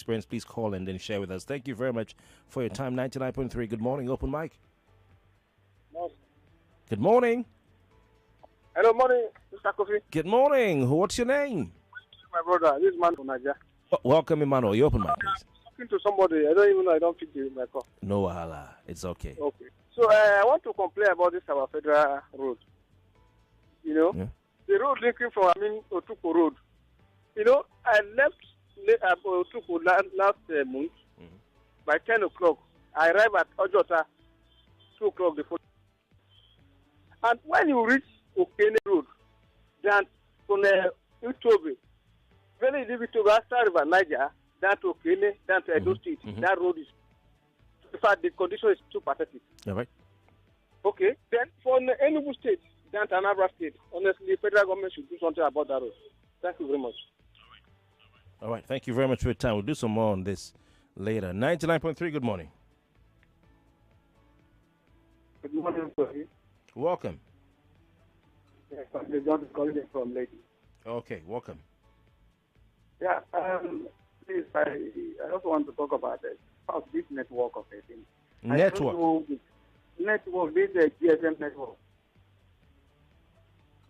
experience, please call and then share with us. Thank you very much for your time. 99.3. Good morning, open mic. Good morning. Hello, morning, Mr. Kofi. Good morning. What's your name? My brother, this man from Nigeria. Welcome, Emmanuel. You open mic, please. I'm talking to somebody. I don't even know. I don't fit my call. No wahala. It's okay. Okay. So I want to complain about this our federal road. You know, the road linking from Otuko Road. You know, I left Otuko last month by 10 o'clock. I arrived at Ojota 2 o'clock before. And when you reach Okene Road, then from Utobe, when you leave Utobe after River Niger, down to Okene, down to Edo State, that road is, in fact, the condition is too pathetic. All right. Okay, then for Enugu State, down to Anambra State, honestly, the federal government should do something about that road. Thank you very much. All right. Thank you very much for your time. We'll do some more on this later. 99.3, good morning. Good morning, sir. Welcome. Yes, I'm John calling from Lady. Okay, welcome. Yeah, please, I also want to talk about this network of a thing. Network? Network, this is a GSM network.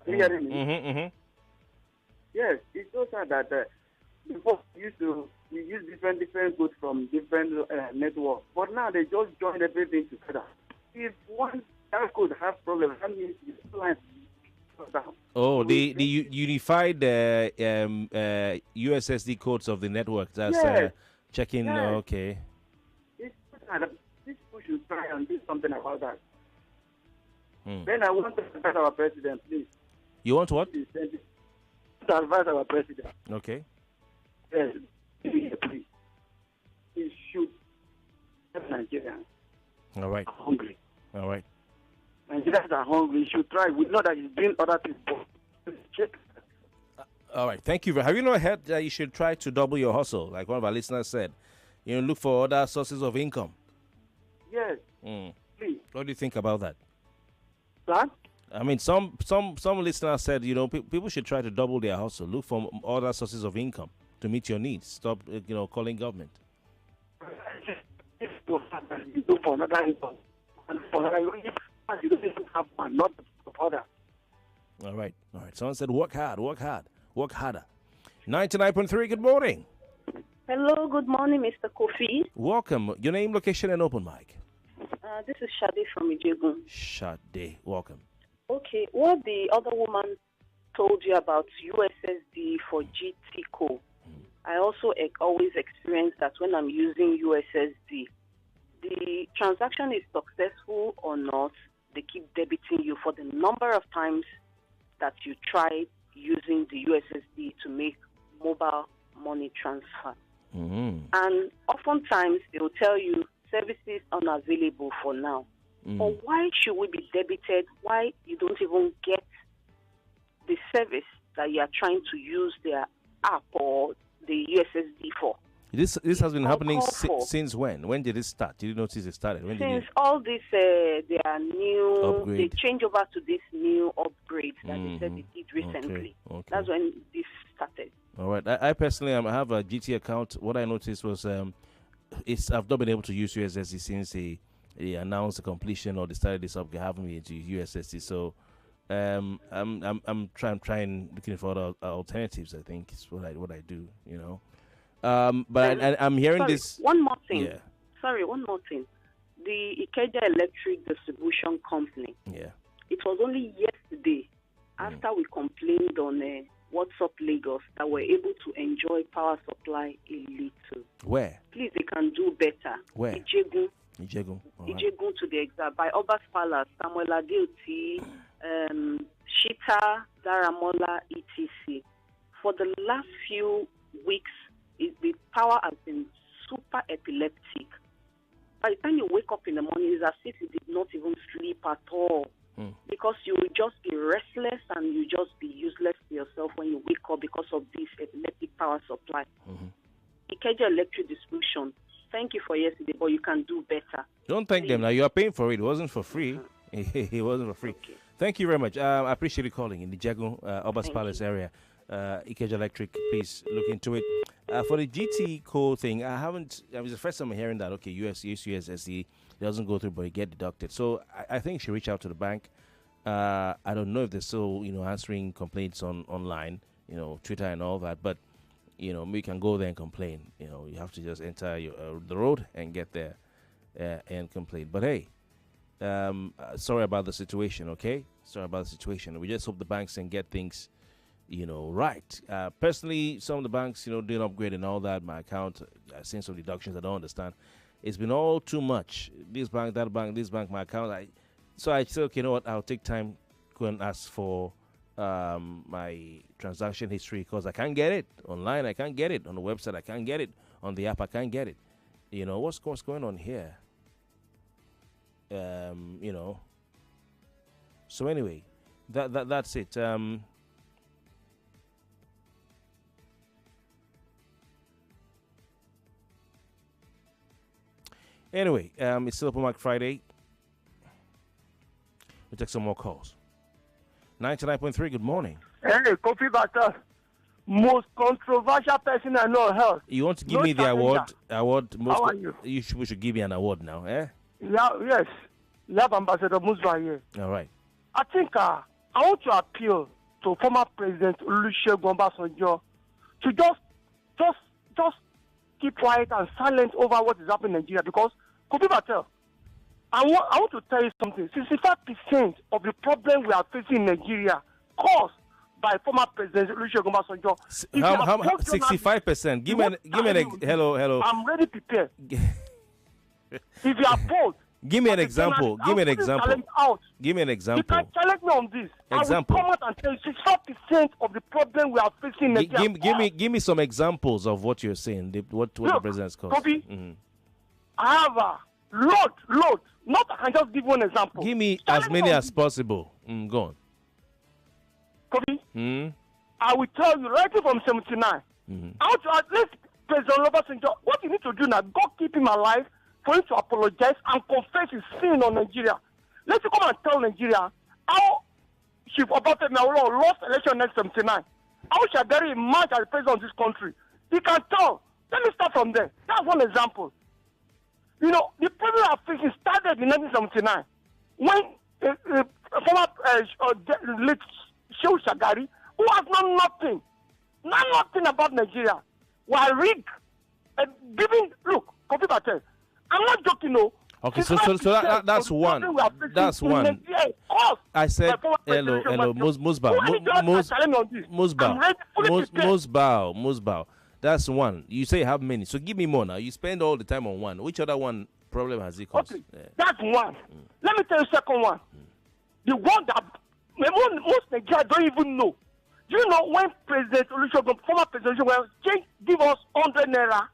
Are you hearing me? Yes, it's so sad that before we use different goods from different networks, but now they just join everything together. If one that could have problems, that means the lines. Oh, the unified USSD codes of the network. That's checking. Yes. Okay. It's sad. This people should try and do something about that. Then I want to advise our president, please. You want what? To advise our president. Okay. Yes, please. He should help Nigerians. All right. Are hungry. All right. Nigerians are hungry. He should try. We know that he's doing other people. Check. All right. Thank you. Have you not heard that you should try to double your hustle, like one of our listeners said? You know, look for other sources of income. Yes. Please. What do you think about that? Sir? I mean, some listeners said, you know, people should try to double their hustle. Look for other sources of income to meet your needs. Stop, calling government. Look for another income. And for you don't even have one, not other. All right. Someone said, work hard, work harder. 99.3, good morning. Hello, good morning, Mr. Kofi. Welcome. Your name, location, and open mic. This is Shade from Ijegun. Shade, welcome. Okay, what the other woman told you about USSD for GTCO, I also always experience that when I'm using USSD, the transaction is successful or not, they keep debiting you for the number of times that you try using the USSD to make mobile money transfer. And oftentimes they will tell you services unavailable for now. But why should we be debited? Why you don't even get the service that you are trying to use their app or the USSD for? This has been happening since when? When did it start? Did you notice it started? Since all this, they are new, upgrade. They change over to this new upgrade that they said they did recently. Okay. That's when this started. All right. I personally have a GT account. What I noticed was I've not been able to use USSD since they announced the completion or they started this up having me into USSD. So I'm trying looking for other alternatives. I think is what I do. You know. But I'm hearing this. One more thing. Yeah. Sorry, one more thing. The Ikeja Electric Distribution Company. Yeah. It was only yesterday, after we complained on WhatsApp Lagos, that we're able to enjoy power supply a little. Where? Please, they can do better. Where? Ijegun. Right. Ijegun to the exact. By Obas Palace, Samuel Adeoti, Shita, Daramola, etc. For the last few weeks, the power has been super epileptic. By the time you wake up in the morning, it's as if you did not even sleep at all. Because you will just be restless and you just be useless to yourself when you wake up because of this epileptic power supply. Ikeja Electric Distribution, thank you for yesterday, but you can do better. Don't thank them now. You are paying for it. It wasn't for free. It wasn't for free. Okay. Thank you very much. I appreciate you calling in the Jago Obas Palace area. Ikeja Electric, please look into it. For the GT code thing, I was the first time I'm hearing that, okay, USSD doesn't go through, but it get deducted. So I think you should reach out to the bank. I don't know if they're still, answering complaints online, Twitter and all that, but, we can go there and complain. You have to just enter the road and get there and complain. But hey, sorry about the situation, okay? Sorry about the situation. We just hope the banks can get things, right. Personally, some of the banks, doing upgrade and all that. My account, I've seen some deductions I don't understand. It's been all too much. This bank, that bank, this bank, my account. So I said, okay, you know what? I'll take time, go and ask for my transaction history because I can't get it online. I can't get it on the website. I can't get it on the app. I can't get it. What's going on here? So anyway, that's it. Anyway, it's still Open Mic Friday. We'll take some more calls. 99.3, good morning. Hey, Kofi Bartels, most controversial person I know health. You want to give me the award? How are you? We should give you an award now, eh? Yeah, yes. You have Ambassador Musba here. All right. I think I want to appeal to former President Olusegun Obasanjo to just keep quiet and silent over what is happening in Nigeria because Kofi Bartels, I want to tell you something. 65% of the problem we are facing in Nigeria caused by former President Olusegun Obasanjo. 65%. Give me hello. I'm ready prepared. If you are bold, give me an example. Give me an example. Give me an example. You can challenge me on this. Example. I will come out and tell you 65% of the problem we are facing in Nigeria. Give me some examples of what you're saying. What the president's caused. Kofi, I have a load. Not I can just give one example. Give me as many as possible. Go on. Kofi, I will tell you right from 79. I want to at least President Obasanjo, what you need to do now, God keep him alive for him to apologize and confess his sin on Nigeria. Let's come and tell Nigeria how Chief Obafemi Awolowo lost election next 79. How Shagari emerged as the president of this country. He can tell. Let me start from there. That's one example. The problem of facing started in 1979 when former late Shehu Shagari, who has known nothing about Nigeria, were rigged and look, Kofi Bartels, I'm not joking, no. Okay, so that's one. That's one. I said, hello, Musbao. That's one. You say you have many, so give me more now. You spend all the time on one. Which other one problem has it caused? Okay, that's one. Let me tell you the second one. The one that most Nigerians don't even know. Do you know when President Olusegun, former President Olusegun, give us 100 naira,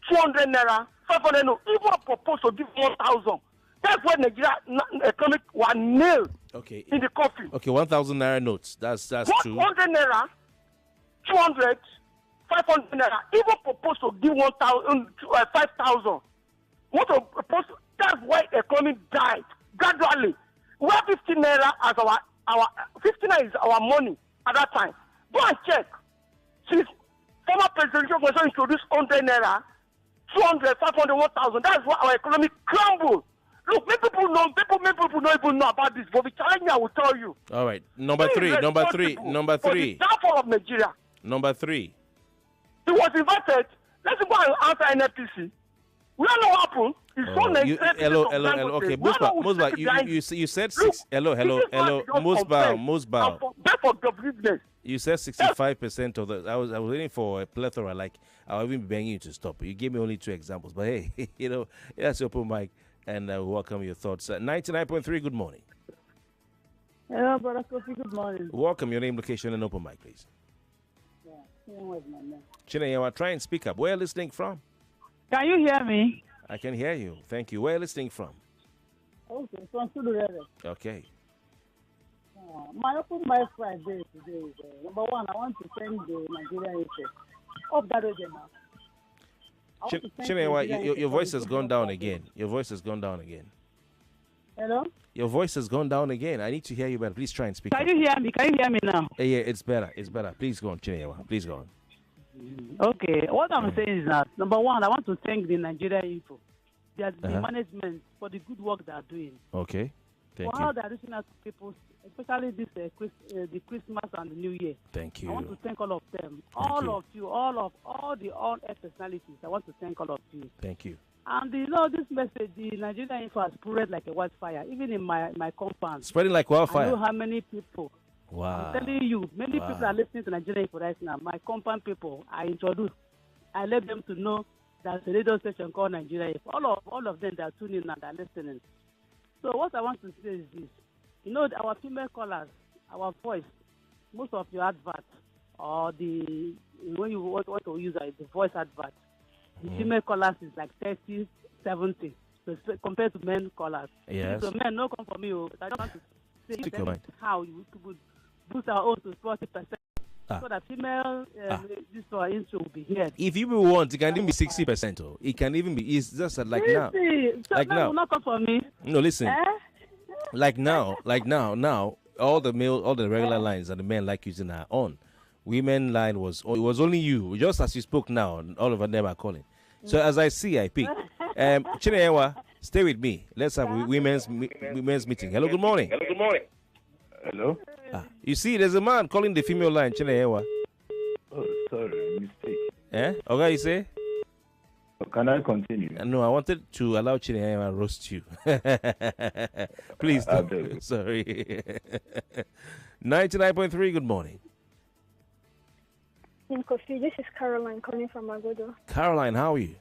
200 naira, 500 no, even proposed to give 1,000. That's when Nigeria economic was nailed in the coffin. Okay, 1,000 naira notes. That's true. 100 naira, 200, 500 naira, even proposed to give 5,000. What a proposal? That's why the economy died gradually. We have 50 naira as our 50 naira is our money at that time. Go and check. Since former President Olusegun introduced 100 naira, 200, 500, 1,000. That's why our economy crumbled. Look, many people don't even know about this, but the challenge I will tell you. All right. Number three. For the downfall of Nigeria. Number 3. He was invited. Let's go and answer NFPC. We don't know what happened. Hello. Okay, Musba, you said six. Hello. Musba. You said 65% of the. I was waiting for a plethora. Like I was even begging you to stop. You gave me only 2 examples, but hey, that's Open Mic, and welcome your thoughts. 99.3. Good morning. Hello, Brother Kofi. Good morning. Welcome. Your name, location, and Open Mic, please. Chineyewa, try and speak up. Where are you listening from? Can you hear me? I can hear you. Thank you. Where are you listening from? Okay, from Sudurere. Okay. My Open Mic Friday today is number one. I want to thank the Nigerian interest of that region now. Chineyewa, your voice has gone down again. Your voice has gone down again. Hello? Your voice has gone down again. I need to hear you better. Please try and speak. Can you hear me? Can you hear me now? Yeah, it's better. It's better. Please go on, Chineyewa. Please go on. Okay. What I'm saying is that, number one, I want to thank the Nigeria Info, the management, for the good work they are doing. Okay. Thank for you. how they are reaching out to people, especially this the Christmas and the New Year. Thank you. I want to thank all of them, Thank you, all the on-air personalities. I want to thank all of you. Thank you. And this message, the Nigerian Info has spread like a wildfire, even in my compound. Spreading like wildfire. I know how many people. Wow. I'm telling you, many people are listening to Nigerian Info right now. My compound people, I let them to know there's a radio station called Nigerian Info. All of them, they are tuning in and they are listening. So what I want to say is this. Our female callers, our voice, most of your adverts, or when you want to use the voice advert, the female callers is like 30, 70, compared to men callers. Yes. So men, no come for me. I don't want to say how you could boost our own to 40%. So that female this intro will be here. If you want, it can even be 60%. Oh, it can even be. It's just like now. So like now. Will not come for me. No, listen. Like now, all the regular lines that the men like using are on. Women line was only you. Just as you spoke now, all of them are calling. So as I see, I pick. Chineyewa, stay with me. Let's have women's meeting. Hello, good morning. Hello? You see, there's a man calling the female line, Chineyewa. Oh, sorry, mistake. Okay, you say? Can I continue? No, I wanted to allow Chineyewa to roast you. Please don't. Sorry. 99.3, good morning. Kofi, this is Caroline calling from Agodo. Caroline, how are you?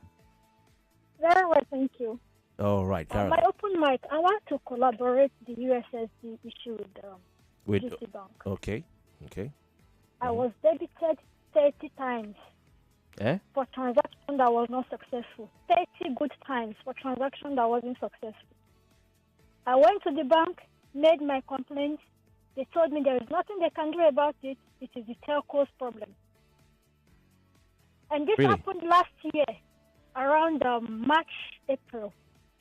Very well, thank you. All right, Caroline. My open mic, I want to collaborate the USSD issue with GT Bank. Okay. I was debited 30 times for transaction that was not successful. 30 good times for transaction that wasn't successful. I went to the bank, made my complaints. They told me there is nothing they can do about it. It is the telco's problem. And this happened last year, around March, April.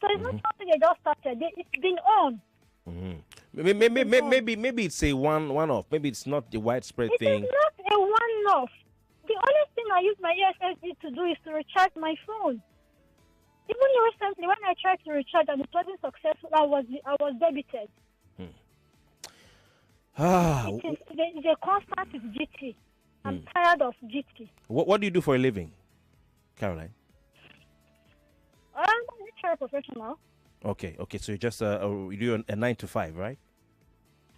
So it's not something they just started. It's been on. Maybe it's a one-off. Maybe it's not the widespread thing. It is not a one-off. The only thing I use my USSD to do is to recharge my phone. Even recently, when I tried to recharge and it wasn't successful, I was debited. It's a constant with GT. I'm tired of GT. What do you do for a living, Caroline? I'm a HR professional. Okay. So you just you do a 9 to 5, right?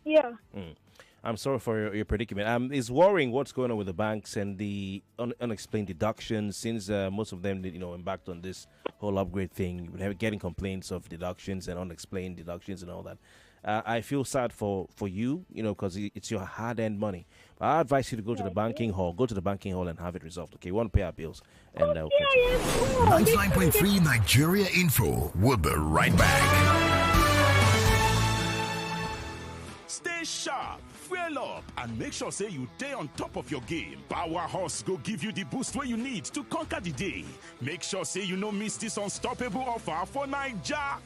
Yeah. I'm sorry for your predicament. It's worrying what's going on with the banks and the unexplained deductions, since most of them, embarked on this whole upgrade thing, getting complaints of deductions and unexplained deductions and all that. I feel sad for you, because it's your hard-earned money. But I advise you to go to the banking hall. Go to the banking hall and have it resolved. Okay, we want to pay our bills. And 99.3 Nigeria Info. We'll be right back. Stay sharp, fuel up, and make sure say you stay on top of your game. Power Horse go give you the boost where you need to conquer the day. Make sure say you no miss this unstoppable offer for Naija.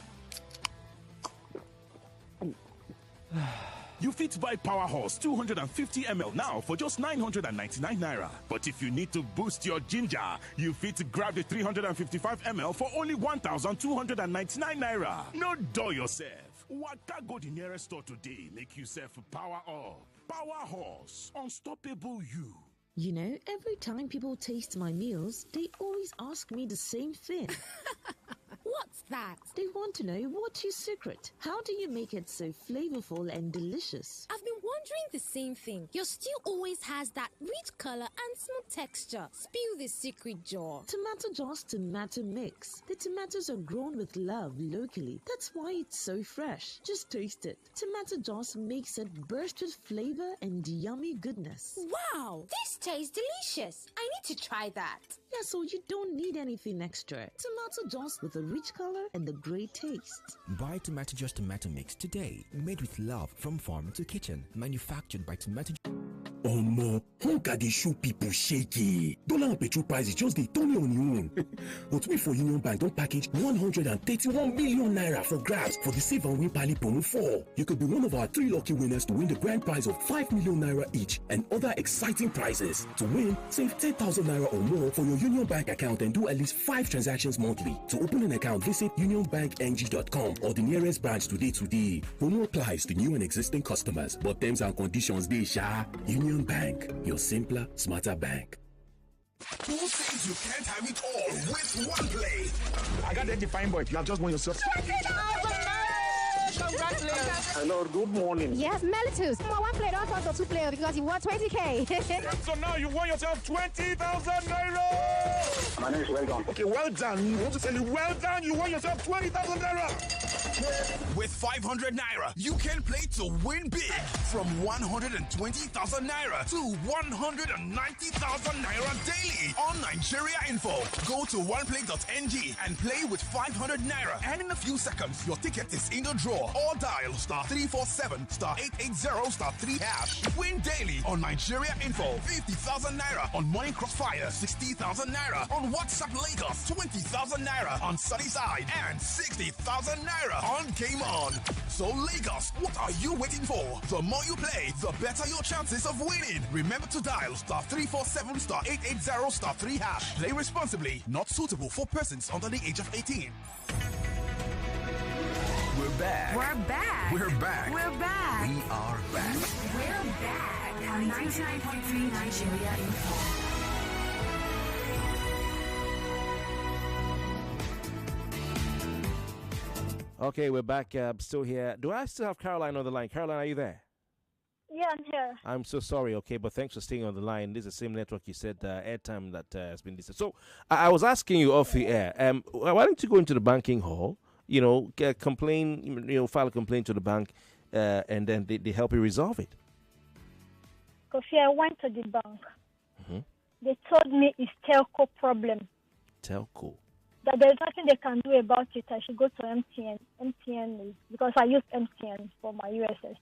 You fit buy Power Horse 250 ml now for just 999 naira. But if you need to boost your ginger, you fit grab the 355 ml for only 1,299 naira. No dull yourself. Waka go the nearest store today. Make yourself power up. Power Horse, unstoppable you. Every time people taste my meals, they always ask me the same thing. What's that? They want to know what's your secret. How do you make it so flavorful and delicious? I've been wondering the same thing. Your stew always has that rich color and smooth texture. Spill the secret jar. Tomato Jaw's tomato mix. The tomatoes are grown with love locally. That's why it's so fresh. Just taste it. Tomato Jaw's makes it burst with flavor and yummy goodness. Wow, this tastes delicious. I need to try that. Yeah, so you don't need anything extra. Tomato Jaw's with a rich color and a great taste. Buy Tomato Jaw's tomato mix today. Made with love from farm to kitchen. manufactured by tomato. Omo, hunger dey show people shaky. Dollar and petrol prices just dey turn on your own. But we for Union Bank don package 131 million naira for grabs for the Save and Win Pali Promo 4. You could be one of our 3 lucky winners to win the grand prize of 5 million naira each and other exciting prizes. To win, save 10,000 naira or more for your Union Bank account and do at least 5 transactions monthly. To open an account, visit unionbankng.com or the nearest branch today. Promo applies to new and existing customers, but terms and conditions dey sha. Union Bank, your simpler, smarter bank. Who says you can't have it all with one play? I got that defined boy. You have just won yourself. Congratulations. Hello, good morning. Yes, Melitus. One player, don't talk to 2 players because you won 20K. So now you won yourself 20,000 naira. My name is Well Done. Okay, well done. I want to tell you, well done. You won yourself 20,000 naira. With 500 naira, you can play to win big. From 120,000 naira to 190,000 naira daily on Nigeria Info. Go to oneplay.ng and play with 500 naira. And in a few seconds, your ticket is in the draw. Or dial *347*880*3#. Win daily on Nigeria Info. 50,000 naira on Morning Crossfire. 60,000 naira on WhatsApp Lagos. 20,000 naira on Sunnyside. And 60,000 naira on Game On. So Lagos, what are you waiting for? The more you play, the better your chances of winning. Remember to dial *347*880*3#. Play responsibly. Not suitable for persons under the age of 18. We're back. We're back. We're back. We're back. We are back. We're back on 99.3 Nigeria Info. Okay, we're back. Still here. Do I still have Caroline on the line? Caroline, are you there? Yeah, I'm here. I'm so sorry, okay, but thanks for staying on the line. This is the same network you said, airtime that has been listed. So I was asking you off the air, why don't you go into the banking hall, complain, file a complaint to the bank, and then they help you resolve it? Kofi, I went to the bank. Mm-hmm. They told me it's telco problem. Telco? That there's nothing they can do about it. I should go to MTN. MTN is, because I use MTN for my USSD.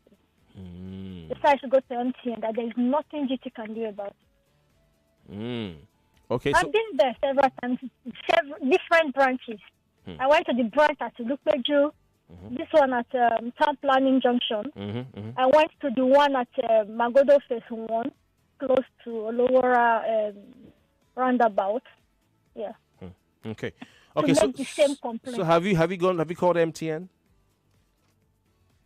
They said I should go to MTN, that there's nothing GT can do about it. Okay, I've been there several times, different branches. I went to the branch at Lupeju, this one at Town Planning Junction. I went to the one at Magodo Phase 1, close to Olowora Roundabout. Yeah. Okay. Okay. So the same complaint. So have you called MTN?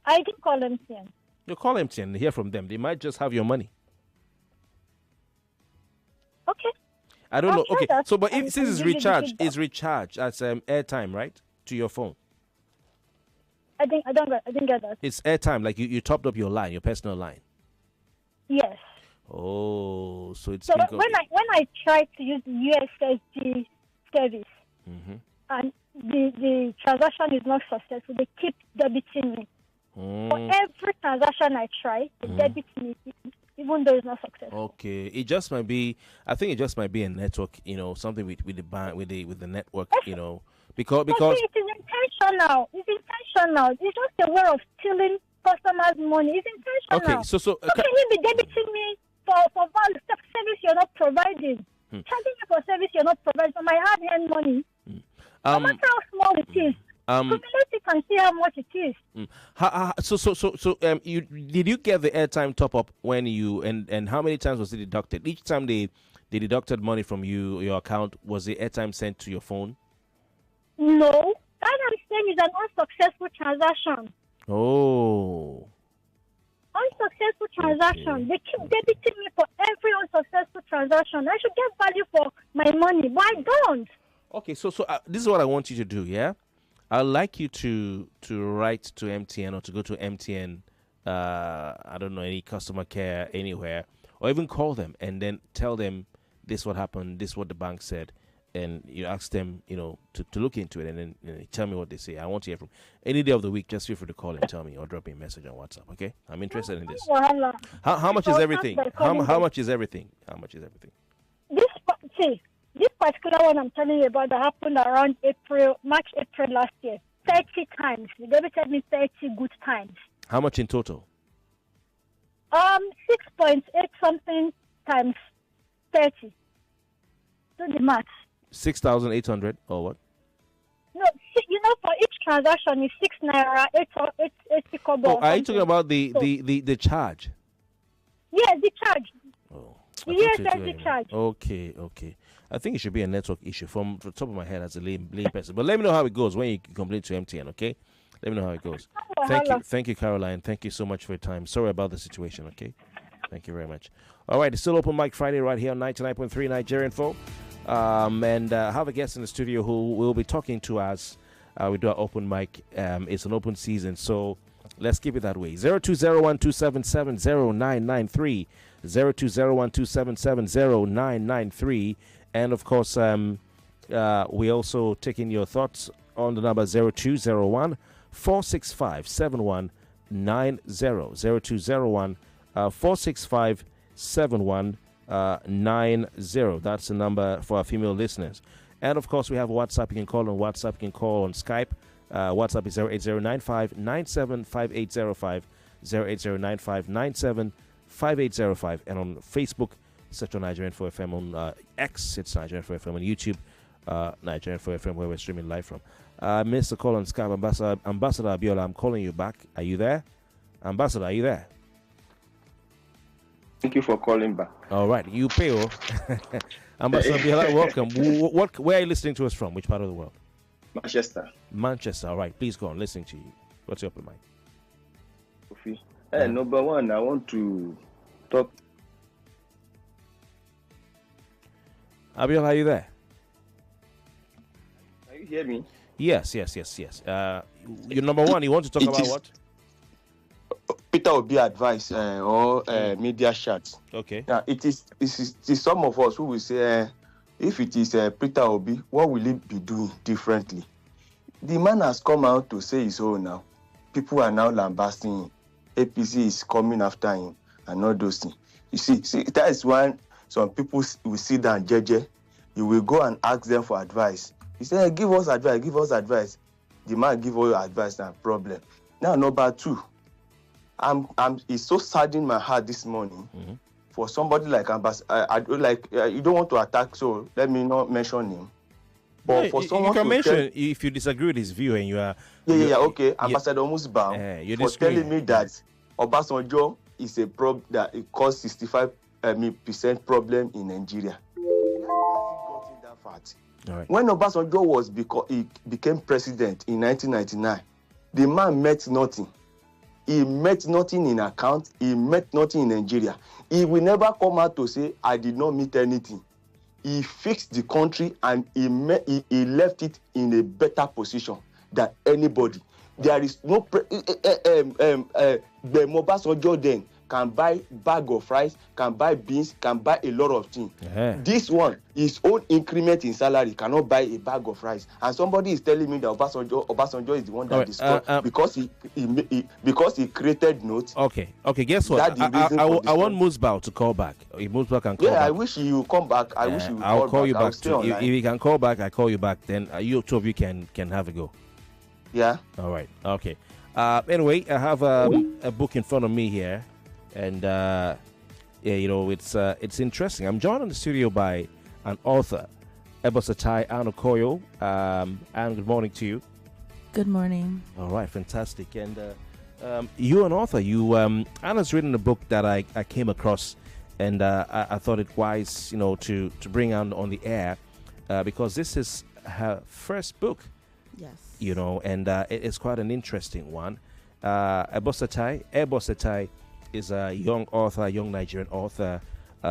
I didn't call MTN. You call MTN and hear from them. They might just have your money. Okay. I don't know. Okay. So, but if since it's recharged as airtime, right, to your phone. I didn't get that. It's airtime, like you topped up your line, your personal line. Yes. Oh, so it's. So when I tried to use the USSD service, and the transaction is not successful, they keep debiting me. For every transaction I try, they debit me, even though it's not successful. Okay, it just might be. I think it just might be a network, something with the bank, with the network, because it is intentional. It's intentional. It's just a way of stealing customers' money. It's intentional. Okay, so how can you be debiting me for service you're not providing? Charging you for service you're not providing for my hard-earned money. No matter how small it is. Community can see how much it is. Did you get the airtime top up when you and how many times was it deducted? Each time they deducted money from your account, was the airtime sent to your phone? No, that I'm saying is an unsuccessful transaction. Oh. Unsuccessful transaction. Okay. They keep debiting me for every unsuccessful transaction. I should get value for my money, but I don't. Okay, so this is what I want you to do, yeah? I'd like you to write to MTN or to go to MTN, I don't know, any customer care anywhere, or even call them and then tell them this what happened, this what the bank said, and you ask them, to look into it and then tell me what they say. I want to hear from any day of the week. Just feel free to call and tell me or drop me a message on WhatsApp, okay? I'm interested in this. How much is everything? How much is everything? How much is everything? This particular one I'm telling you about that happened around March, April last year. 30 times. They debited me 30 good times. How much in total? 6.8 something times 30. Do the math. 6,800 or what? No, for each transaction is 6 naira, 8 kobo. Oh, are you talking about the charge? Yeah, the charge. Oh, the USSD charge. Okay. I think it should be a network issue from the top of my head as a lay person. But let me know how it goes when you complain to MTN, okay? Let me know how it goes. Thank you, Caroline. Thank you so much for your time. Sorry about the situation, okay? Thank you very much. All right, it's still Open Mic Friday right here on 99.3 Nigerian Folk. And I have a guest in the studio who will be talking to us. We do our open mic. It's an open season, so let's keep it that way. 0201-277-0993, 0201-277-0993. And, of course, we also taking your thoughts on the number 0201-465-7190, 0201-465-7190. That's the number for our female listeners. And, of course, we have WhatsApp. You can call on WhatsApp. You can call on Skype. WhatsApp is 08095975805, 08095975805. And on Facebook, search on Nigerian 4FM. On X, it's Nigerian 4FM. On YouTube, Nigerian 4FM, where we're streaming live from. Mr. Call on Skype, Ambassador Abiola, I'm calling you back. Are you there? Ambassador, are you there? Thank you for calling back. All right, you pay. Ambassador Abiola, welcome. Where are you listening to us from? Which part of the world? Manchester. All right, please go on. Listening to you. What's your open mind? Kofi. Number one, I want to talk. Abiola, are you there? Can you hear me? Yes. Your number one, you want to talk about what? Peter Obi advice or media chat. Okay. Now, it is some of us who will say, if it is Peter Obi, what will he be doing differently? The man has come out to say his own now. People are now lambasting him. APC is coming after him and all those things. You see, that is when some people will sit down, JJ. You will go and ask them for advice. You say, give us advice. The man give all your advice, no problem. Now, number two. It's so sad in my heart this morning for somebody like Ambassador. You don't want to attack, so let me not mention him. But for someone you can mention if you disagree with his view and you are. Okay. Ambassador Musbam for telling me that Obasanjo is a problem that it caused 65% problem in Nigeria. That fact. All right. When Obasanjo he became president in 1999, the man met nothing. He met nothing in account. He met nothing in Nigeria. He will never come out to say, I did not meet anything. He fixed the country and he left it in a better position than anybody. There is no... the Obasanjo then can buy bag of rice, can buy beans, can buy a lot of things. This one, his own increment in salary cannot buy a bag of rice. And somebody is telling me that Obasanjo is the one that discovered because he created notes. Okay. Guess what? I want Musbao to call back. If Musbao can call back. I wish he will come back. I'll call you back too. If he can call back, I call you back. Then you two of you can have a go. Yeah. All right. Okay. Anyway, I have a book in front of me here. And it's interesting. I'm joined in the studio by an author, Ebosatai Anukoyo. And good morning to you. Good morning. All right, fantastic. And you're an author. Anna's written a book that I came across, and I thought it wise, to bring on the air, because this is her first book. Yes. And it is quite an interesting one. Ebosatai is a young Nigerian author,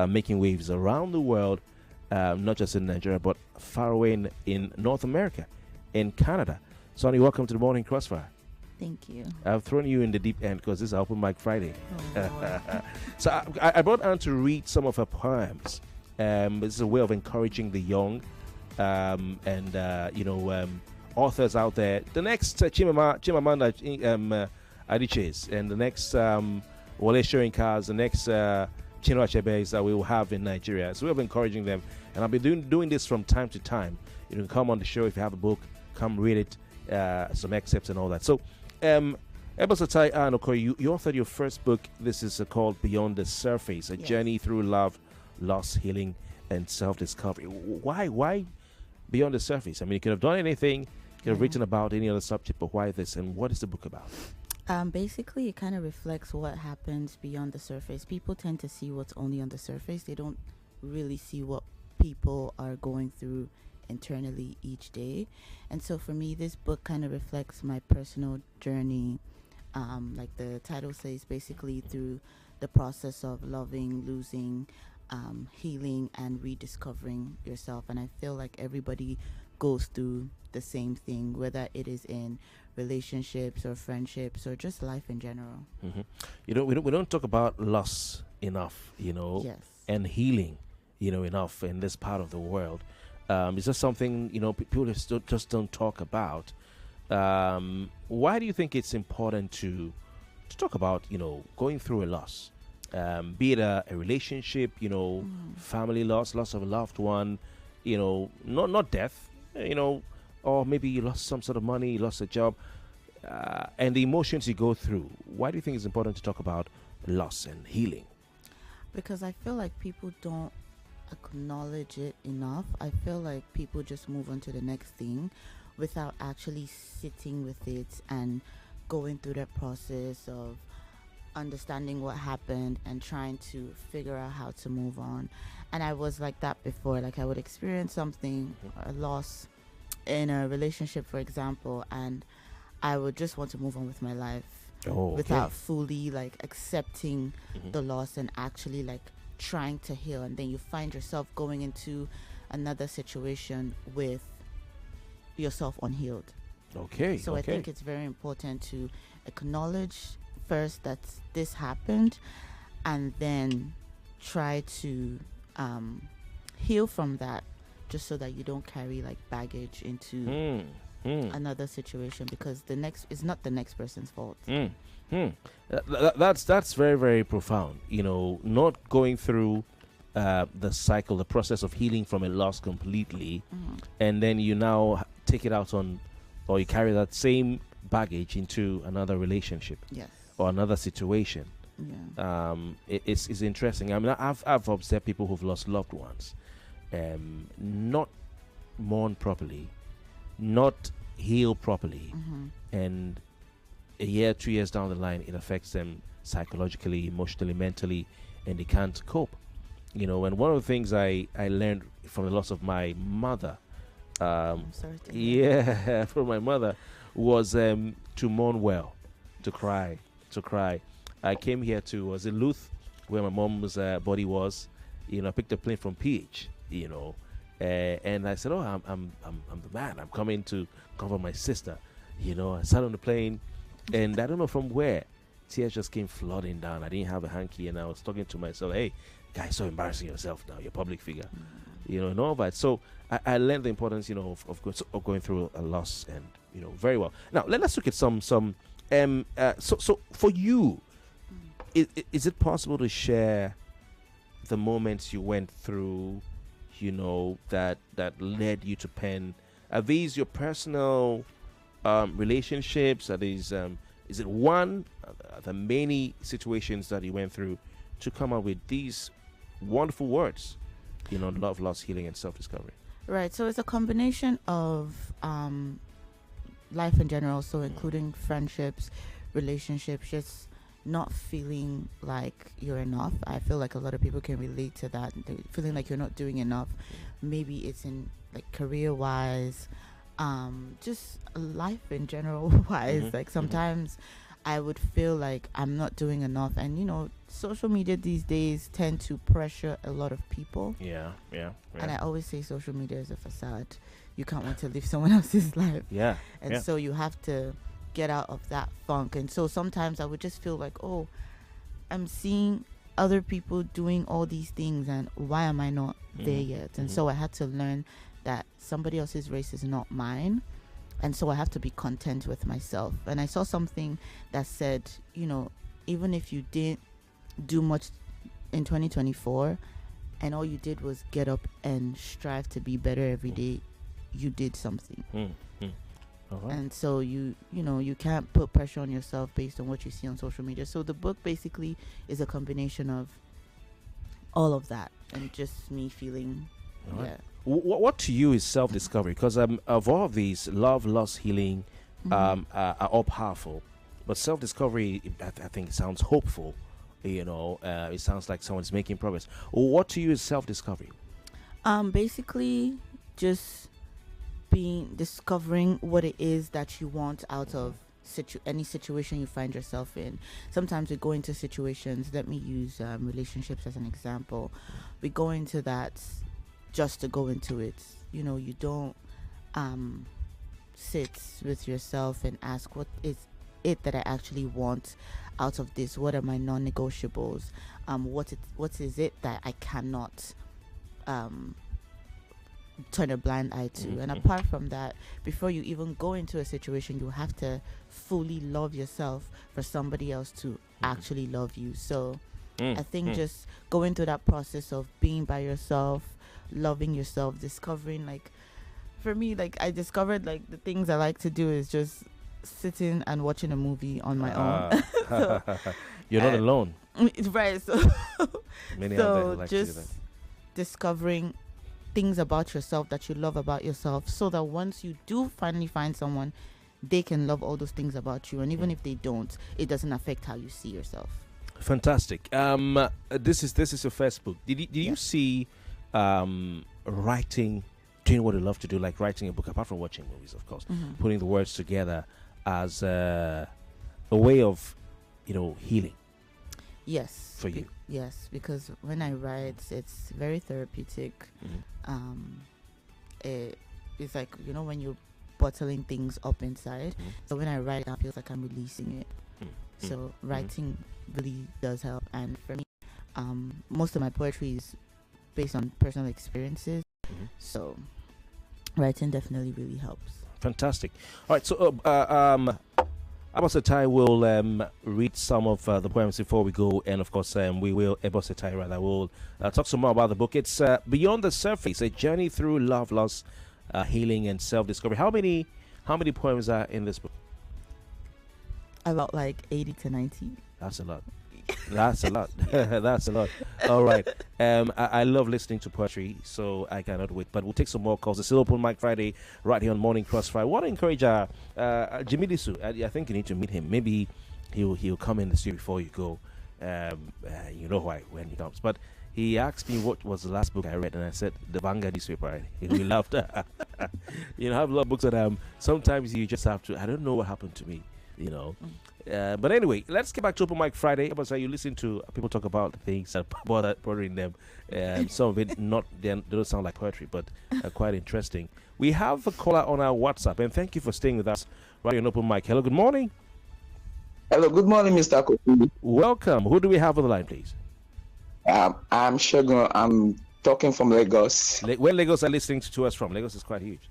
making waves around the world, not just in Nigeria, but far away in North America, in Canada. Sonny, welcome to the Morning Crossfire. Thank you. I've thrown you in the deep end because this is Open Mic Friday. Oh, so I brought Anne to read some of her poems. This is a way of encouraging the young, authors out there. The next Chimamanda Adichie's, and the next Wale Soyinka's, the next Chinua Achebe's that we will have in Nigeria. So we're encouraging them, and I'll be doing this from time to time. You can come on the show if you have a book, come read it, some excerpts and all that. So, Ebosatai Anoko, you authored your first book. This is called Beyond the Surface, a journey through love, loss, healing, and self-discovery. Why Beyond the Surface? I mean, you could have done anything, you could have written about any other subject, but why this, and what is the book about? Basically, it kind of reflects what happens beyond the surface. People tend to see what's only on the surface. They don't really see what people are going through internally each day. And so for me, this book kind of reflects my personal journey. Like the title says, basically through the process of loving, losing, healing, and rediscovering yourself. And I feel like everybody goes through the same thing, whether it is in relationships or friendships or just life in general. We don't talk about loss enough, and healing, enough in this part of the world. It's just something, people just don't talk about. Why do you think it's important to talk about, going through a loss? Be it a relationship, family loss of a loved one, not death, or maybe you lost some sort of money, you lost a job, and the emotions you go through. Why do you think it's important to talk about loss and healing? Because I feel like people don't acknowledge it enough. I feel like people just move on to the next thing without actually sitting with it and going through that process of understanding what happened and trying to figure out how to move on. And I was like that before. Like I would experience something, a loss in a relationship, for example, and I would just want to move on with my life without fully like accepting the loss and actually like trying to heal. And then you find yourself going into another situation with yourself unhealed. So I think it's very important to acknowledge first that this happened and then try to heal from that, just so that you don't carry like baggage into another situation, because the next is not the next person's fault. That's very, very profound. Not going through the cycle, the process of healing from a loss completely, and then you now take it out on, or you carry that same baggage into another relationship, or another situation. It's interesting. I mean, I've observed people who've lost loved ones, not mourn properly, not heal properly, and a year, 2 years down the line, it affects them psychologically, emotionally, mentally, and they can't cope. And one of the things I learned from the loss of my mother, I'm sorry to hear. from my mother, was to mourn well, to cry. I came here was in Luth, where my mom's body was. I picked a plane from PH, and I said, I'm the man. I'm coming to cover my sister. I sat on the plane, and I don't know from where, tears just came flooding down. I didn't have a hanky, and I was talking to myself, hey, guys, so embarrassing yourself now. You're a public figure, and all that. So I learned the importance, of going through a loss, and, very well. Now, let's look at some so for you, is it possible to share the moments you went through, that led you to pen? Are these your personal relationships? Are these is it one of the many situations that you went through to come up with these wonderful words, love, loss, healing, and self-discovery? Right. So it's a combination of life in general, so including friendships, relationships, just not feeling like you're enough. I feel like a lot of people can relate to that. They're feeling like you're not doing enough. Maybe it's in like career-wise, just life in general wise. Like sometimes I would feel like I'm not doing enough, and social media these days tend to pressure a lot of people. Yeah. And I always say social media is a facade. You can't want to live someone else's life. So you have to get out of that funk. And so sometimes I would just feel like, I'm seeing other people doing all these things, and why am I not there yet? And so I had to learn that somebody else's race is not mine, and so I have to be content with myself. And I saw something that said, even if you didn't do much in 2024 and all you did was get up and strive to be better every day, you did something. And so you can't put pressure on yourself based on what you see on social media. So the book basically is a combination of all of that and just me feeling What to you is self-discovery? Because of all of these, love, loss, healing are all powerful, but self-discovery, I think, it sounds hopeful. It sounds like someone's making progress. What to you is self-discovery? Basically, just discovering what it is that you want out of any situation you find yourself in. Sometimes we go into situations. Let me use relationships as an example. We go into that just to go into it. You don't sit with yourself and ask, what is it that I actually want out of this? What are my non-negotiables? What is it that I cannot turn a blind eye to? And apart from that, before you even go into a situation, you have to fully love yourself for somebody else to actually love you. So I think just going through that process of being by yourself, loving yourself, discovering, like, for me, like, I discovered, like, the things I like to do is just sitting and watching a movie on my own. So, you're not alone, right? So many out there like just discovering things about yourself that you love about yourself, so that once you do finally find someone, they can love all those things about you, and even if they don't, it doesn't affect how you see yourself. Fantastic. This is your first book. Did you see writing, doing what you love to do, like writing a book, apart from watching movies, of course, putting the words together as a way of healing? Yes. For you? Yes, because when I write, it's very therapeutic. It's like, when you're bottling things up inside. So when I write, it feels like I'm releasing it. So writing really does help. And for me, most of my poetry is based on personal experiences. So writing definitely really helps. Fantastic. All right, so Ebosetai will read some of the poems before we go, and of course Ebosetai will talk some more about the book. It's Beyond the Surface, a journey through love, loss, healing, and self-discovery. How many poems are in this book? About like 80 to 90. That's a lot. That's a lot. That's a lot. All right. I love listening to poetry, so I cannot wait. But we'll take some more calls. It's still Open Mic Friday right here on Morning Crossfire. I want to encourage Jimmy Disu. I think you need to meet him. Maybe he'll come in the studio before you go. You know why when he comes. But he asked me what was the last book I read, and I said the Vanguard newspaper. He laughed. I have a lot of books that sometimes you just have to. I don't know what happened to me. But anyway, let's get back to Open Mic Friday. So you listen to people talk about things that bothering them. Some of it they don't sound like poetry, but quite interesting. We have a caller on our WhatsApp, and thank you for staying with us right on Open Mic. Hello, good morning. Hello, good morning, Mr. Kofi. Welcome. Who do we have on the line, please? I'm Shogun. I'm talking from Lagos. Where Lagos are listening to us from? Lagos is quite huge.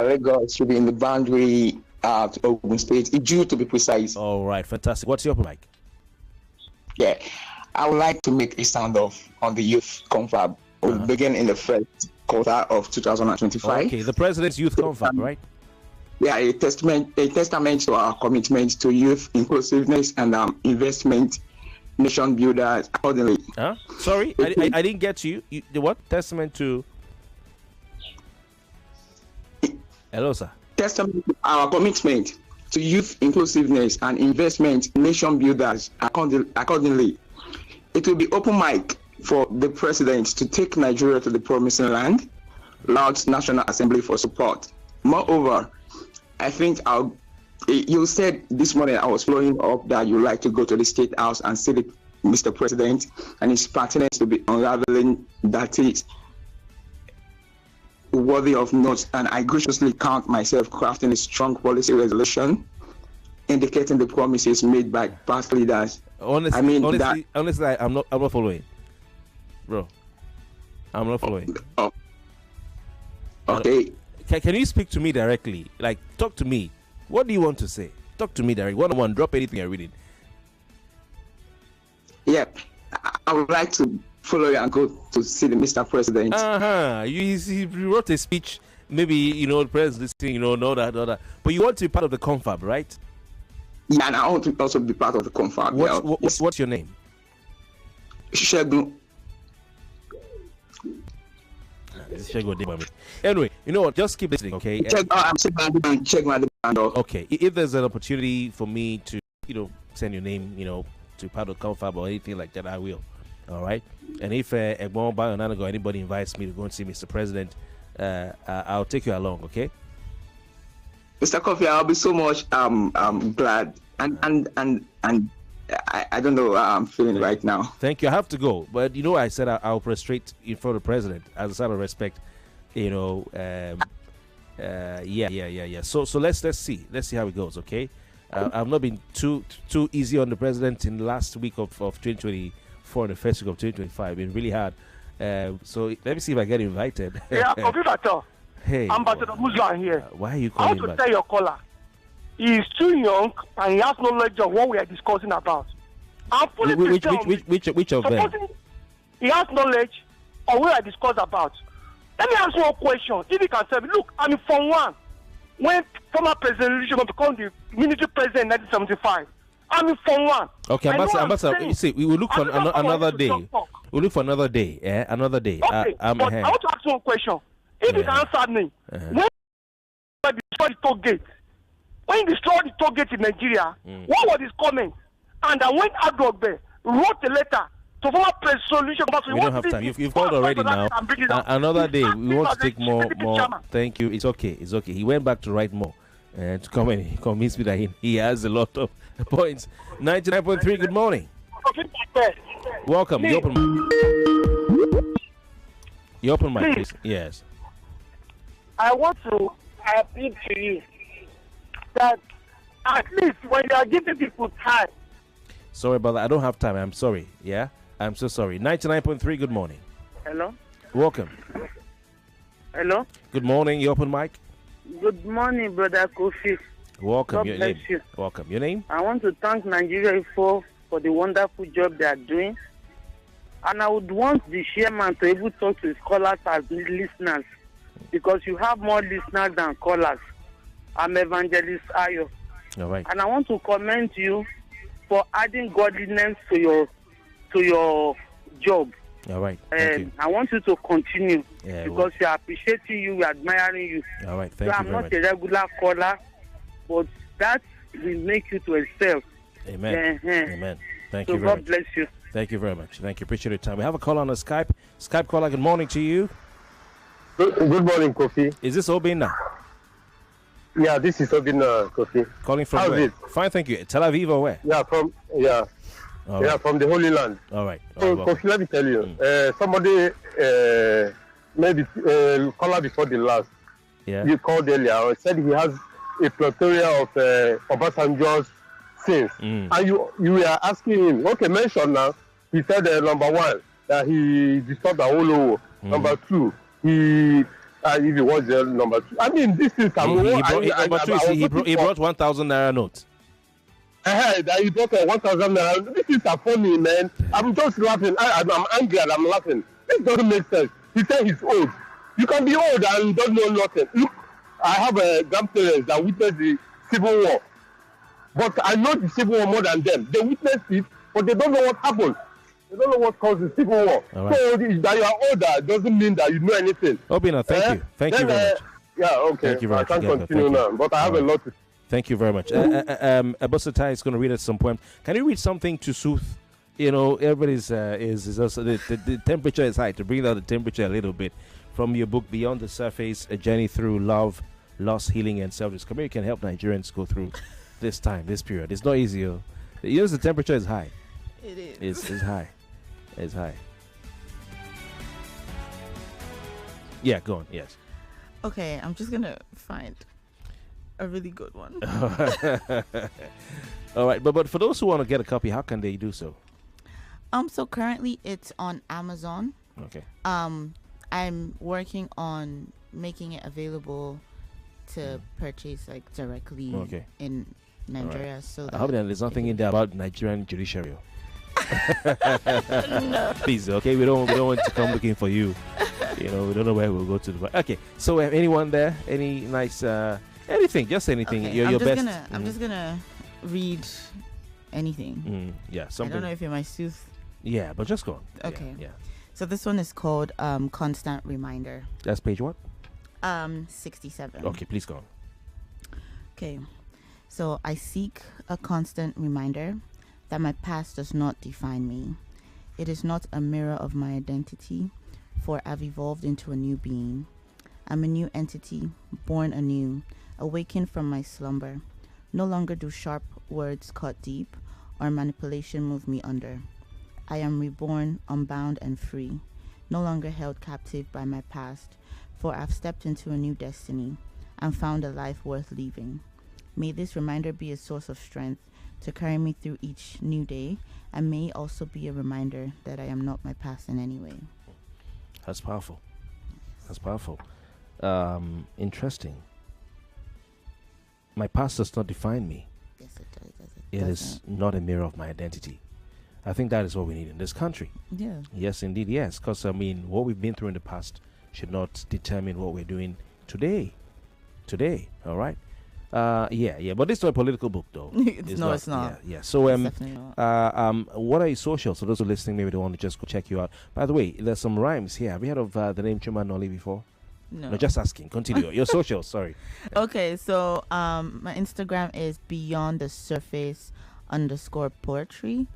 Lagos should be in the boundary to Ogun State, Iju to be precise. All right, fantastic. What's your Open Mic? Yeah, I would like to make a sound off on the youth confab. We'll begin in the first quarter of 2025. Okay, the President's Youth Confab, right? Yeah, a testament to our commitment to youth inclusiveness and investment, nation builders accordingly. Huh? Sorry, I didn't get you. The what? Testament to? Hello, sir. Testament to our commitment to youth inclusiveness and investment, nation builders accordingly. It will be open mic for the president to take Nigeria to the promising land, launch National Assembly for support. Moreover, I think you said this morning I was following up that you like to go to the State House and see Mr. President, and it's pertinent to be unraveling that is worthy of note, and I graciously count myself crafting a strong policy resolution indicating the promises made by past leaders. Honestly, I'm not following, bro. I'm not following. Oh. Okay. Can you speak to me directly? Like, talk to me. What do you want to say? Talk to me directly. One-on-one. Drop anything you're reading. Yeah, I would like to follow you and go to see the Mr. President. He wrote a speech maybe the president listening, know that. But you want to be part of the confab, right? Yeah, and I want to also be part of the confab. What's your name? Shegun. Anyway, you know what? Just keep listening, okay? Check my demand. Okay, if there's an opportunity for me to, send your name, to part of confab or anything like that, I will. All right. And if Egbon Bayonanago or anybody invites me to go and see Mr. President, I'll take you along. Okay. Mr. Kofi, I'll be so much glad and I don't know how I'm feeling right now. Thank you. I have to go, but I said I'll prostrate in front of the president as a sign of respect. Yeah. So let's see how it goes. Okay. I've not been too easy on the president in the last week of 2024 and the first week of 2025. It's been really hard. So let me see if I get invited. Yeah, Kofi Bartels. Hey, Ambassador Muslim here. Why are you I calling want to back? tell your caller, he is too young and he has no knowledge of what we are discussing about. I'm fully Which of them? He has knowledge of what we are discussing about. Let me ask you one question. If you can tell me, look, I mean, for one, when former President Luciano became the military president in 1975, I mean, for one. Okay, Ambassador, you see, we will look for another day. We'll look for another day. Another day. Okay, but I want to ask you one question. If you can answer me, when you destroyed the toll gate, when you destroyed the toll gate in Nigeria, what was his comment? And I went Adogbe, wrote a letter to former President Luciano. We don't have time. You've called already now. Another day. We want to take more. Thank you. It's okay. He went back to write more. And to come and convince me that he has a lot of points. 99.3, good morning. Welcome. You open mic, please. Yes. I want to appeal to you that at least when you are giving people time. Sorry about that. I don't have time. I'm sorry. Yeah? I'm so sorry. 99.3, good morning. Hello? Welcome. Hello? Good morning. You open mic? Good morning, Brother Kofi. Welcome. God Your bless name. you. Welcome. Your name? I want to thank Nigeria for the wonderful job they are doing. And I would want the chairman to able to talk to his callers as listeners, because you have more listeners than callers. I'm Evangelist Ayo. All right. And I want to commend you for adding godliness to your job. All right. Thank you. I want you to continue because we are appreciating you, we are admiring you. All right. Thank you I'm very not a regular caller, but that will make you to excel. Amen. Amen. Thank so you very God much. bless you. Thank you very much. Thank you. Appreciate your time. We have a call on the Skype. Skype caller, good morning to you. Good morning, Kofi. Is this Obina? Yeah, this is Obina, Kofi. Calling from How's where? it? Fine, thank you. Tel Aviv or where? All right. From the Holy Land. All right. So, Kofi, let me tell you, somebody maybe caller before the last. Yeah. You called earlier. Said he has a plethora of Obasanjo's sins, and you were asking him. Okay, mention now. He said number one that he disturbed the whole world. Number two, he. If he was number two, I mean, this is he brought 1,000 naira notes. That he brought 1,000 naira. This is a funny, man. I'm just laughing. I'm angry and I'm laughing. This doesn't make sense. He said he's old. You can be old and don't know nothing. Look, I have grandparents that witnessed the Civil War, but I know the Civil War more than them. They witnessed it, but they don't know what happened. They don't know what caused the Civil War. Right. So that you are older doesn't mean that you know anything. Obina, thank you. Thank you very much. Yeah, okay. Thank you very much. I can't continue now, but I have a lot to. Thank you very much. Abosata is going to read at some point. Can you read something to soothe? Everybody's is also the temperature is high. To bring down the temperature a little bit from your book, Beyond the Surface: A Journey Through Love, Loss, Healing, and Self-Discovery. Can help Nigerians go through this period. It's not easy. The temperature is high. It is. It's high. It's high. Yeah, go on. Yes. Okay, I'm just gonna find a really good one. All right, but for those who want to get a copy, how can they do so? So currently it's on Amazon. Okay. I'm working on making it available to purchase directly in Nigeria. Right. So I hope that there's nothing in there about Nigerian judiciary. No. Please, okay? We don't want to come looking for you. We don't know where we'll go to. Okay, so anyone there? Any nice, anything, just anything. Okay, Your best. I'm just gonna read anything. Yeah, I something. don't know if you're my sooth. Yeah, but just go on. Okay. Yeah. So this one is called Constant Reminder. That's page what? 67. Okay, please go on. Okay. So I seek a constant reminder that my past does not define me. It is not a mirror of my identity, for I've evolved into a new being. I'm a new entity, born anew, awakened from my slumber. No longer do sharp words cut deep, or manipulation move me under. I am reborn, unbound and free, no longer held captive by my past, for I've stepped into a new destiny and found a life worth living. May this reminder be a source of strength to carry me through each new day, and may also be a reminder that I am not my past in any way. That's powerful. That's powerful. Interesting. My past does not define me. Yes, it does. It is not a mirror of my identity. I think that is what we need in this country. Yeah. Yes, indeed, yes. Because, what we've been through in the past should not determine what we're doing today. All right? Yeah. But this is not a political book, though. It's not. Yeah. So, definitely not. what are your socials? So those who are listening, maybe they want to just go check you out. By the way, there's some rhymes here. Have you heard of the name Chuma Nolly before? No. Just asking. Continue. Your socials, sorry. Okay, so my Instagram is beyond the surface _poetry.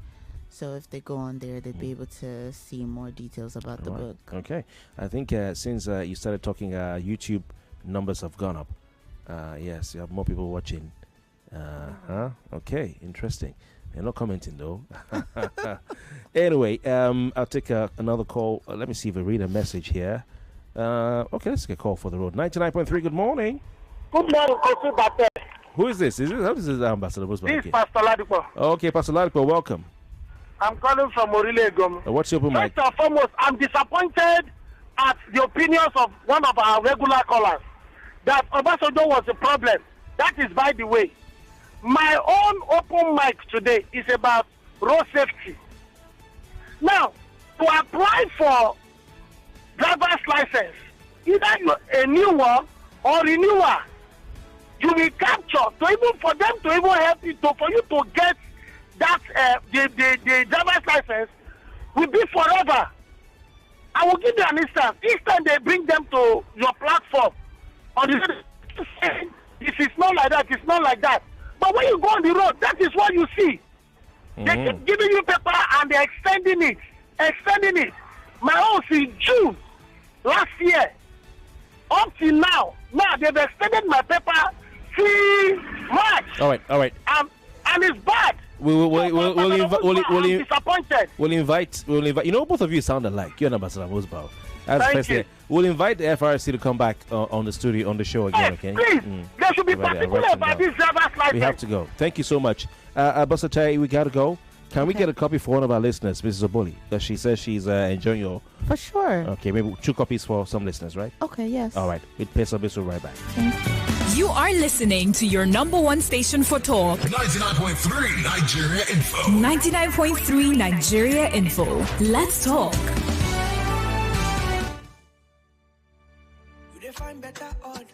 So if they go on there, they'd be able to see more details about the book. Okay. I think since you started talking, YouTube numbers have gone up. Yes, you have more people watching. Okay, interesting. They're not commenting though. Anyway, I'll take another call. Let me see if I read a message here. Okay, let's get a call for the road. 99.3, good morning. Good morning, Kofi Bartels. Who is this? Is this Ambassador Busman? This is Pastor Ladipo. Okay, Pastor Ladipo, welcome. I'm calling from Orilegum. What's your open mic? First and foremost, I'm disappointed at the opinions of one of our regular callers that Obasanjo was a problem. That is by the way. My own open mic today is about road safety. Now, to apply for driver's license, either a new one or renewal, you will capture for them to even help you for you to get that the driver's license will be forever. I will give you an instance. Each time they bring them to your platform, on the road, this is not like that, it's not like that. But when you go on the road, that is what you see. They keep giving you paper and they're extending it. My own in June last year, up till now they've extended my paper till March. All right. And it's bad. We'll disappointed. We'll invite. Both of you sound alike. You're an Ambassador Mosbow. Thank you. We'll invite the FRC to come back on the show again. Okay. Please, there should be particular about this driver's license. We have to go. Thank you so much, Abasatai. We gotta go. Can we get a copy for one of our listeners, Mrs. Oboli? Because she says she's enjoying your. For sure. Okay, maybe 2 copies for some listeners, right? Okay. Yes. All right. With Pesa Bisu right back. You are listening to your number one station for talk. 99.3 Nigeria Info. 99.3 Nigeria Info. Let's talk. You define better odd.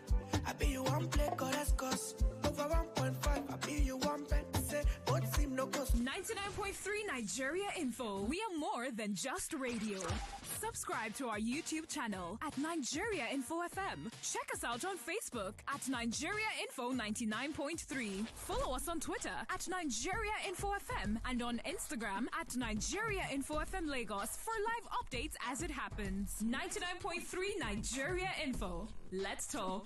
I be you one play cost over 1.5. I be you one pen. Say both seem no cost. 99.3 Nigeria Info. We are more than just radio. Subscribe to our YouTube channel at Nigeria Info FM. Check us out on Facebook at Nigeria Info 99.3. Follow us on Twitter at Nigeria Info FM and on Instagram at Nigeria Info FM Lagos for live updates as it happens. 99.3 Nigeria Info. Let's talk.